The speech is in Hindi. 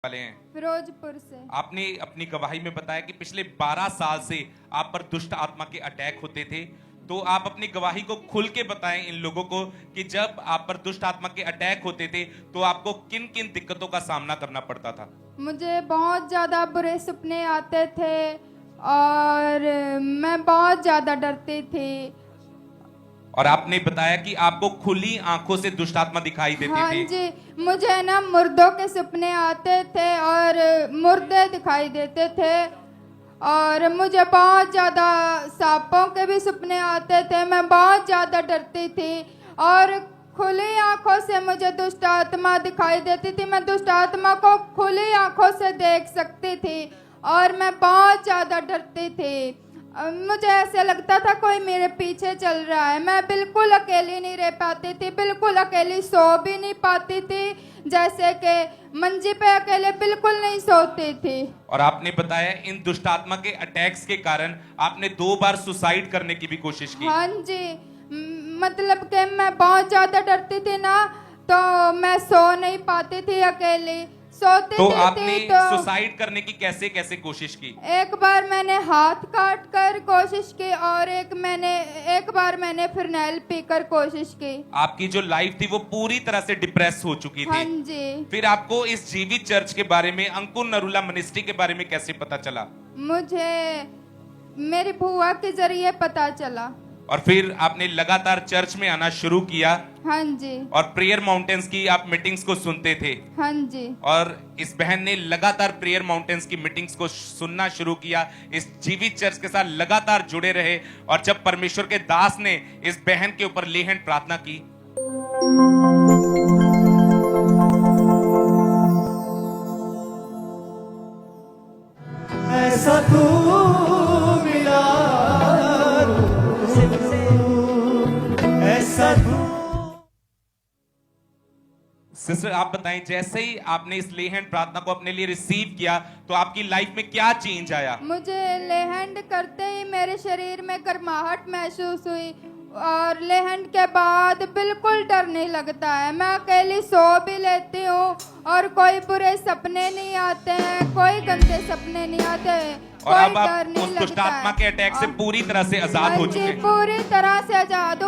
वाले हैं। फिरोजपुर से। आपने अपनी गवाही में बताया कि पिछले 12 साल से आप पर दुष्ट आत्मा के अटैक होते थे। तो आप अपनी गवाही को खुल के बताएं इन लोगों को कि जब आप पर दुष्ट आत्मा के अटैक होते थे तो आपको किन किन दिक्कतों का सामना करना पड़ता था। मुझे बहुत ज़्यादा बुरे सपने आते थे और मैं बहुत ज़्यादा डरती थी। और आपने बताया कि आपको खुली आंखों से दुष्ट आत्मा दिखाई देती हाँ थी। जी, मुझे ना मुर्दों के सपने आते थे और मुर्दे दिखाई देते थे और मुझे बहुत ज़्यादा सांपों के भी सपने आते थे। मैं बहुत ज़्यादा डरती थी और खुली आंखों से मुझे दुष्ट आत्मा दिखाई देती थी। मैं दुष्ट आत्मा को खुली आंखों से देख सकती थी और मैं बहुत ज़्यादा डरती थी। मुझे ऐसे लगता था कोई मेरे पीछे चल रहा है। मैं बिल्कुल अकेली नहीं रह पाती थी, बिल्कुल अकेली सो भी नहीं पाती थी, जैसे कि मंजी पे अकेले बिल्कुल नहीं सोती थी। और आपने बताया इन दुष्ट आत्मा के अटैक्स के कारण आपने 2 बार सुसाइड करने की भी कोशिश की। हाँ जी, मतलब कि मैं बहुत ज्यादा डरती थी ना, तो मैं सो नहीं पाती थी अकेली। सोती तो थी आपने तो सुसाइड करने की कैसे कैसे कोशिश की। एक बार मैंने हाथ काट कर कोशिश की और एक बार मैंने फिनाइल पीकर कोशिश की। आपकी जो लाइफ थी वो पूरी तरह से डिप्रेस हो चुकी हाँ थी। जी। फिर आपको इस जीवित चर्च के बारे में, अंकुर नरूला मिनिस्ट्री के बारे में कैसे पता चला। मुझे मेरी बुआ के जरिए पता चला। और फिर आपने लगातार चर्च में आना शुरू किया। हाँ जी। और प्रेयर माउंटेन्स की आप मीटिंग्स को सुनते थे। हाँ जी। और इस बहन ने लगातार प्रेयर माउंटेन्स की मीटिंग्स को सुनना शुरू किया, इस जीवित चर्च के साथ लगातार जुड़े रहे। और जब परमेश्वर के दास ने इस बहन के ऊपर ले हैंड प्रार्थना की, ऐसा तू मिला, ऐसा तू। सिस्टर आप बताएं, जैसे ही आपने इस ले हैंड प्रार्थना को अपने लिए रिसीव किया तो आपकी लाइफ में क्या चेंज आया। मुझे लेहैंड करते ही मेरे शरीर में गर्माहट महसूस हुई और लेहैंड के बाद बिल्कुल डर नहीं लगता है। मैं अकेली सो भी लेती हूँ और कोई बुरे सपने नहीं आते हैं, कोई गंदे सपने नहीं आते हैं, और कोई अब डर आप नहीं उस लगता दुष्ट आत्मा है। के अटैक से पूरी तरह से आजाद हो चुके हैं। पूरी तरह से आजाद हूँ।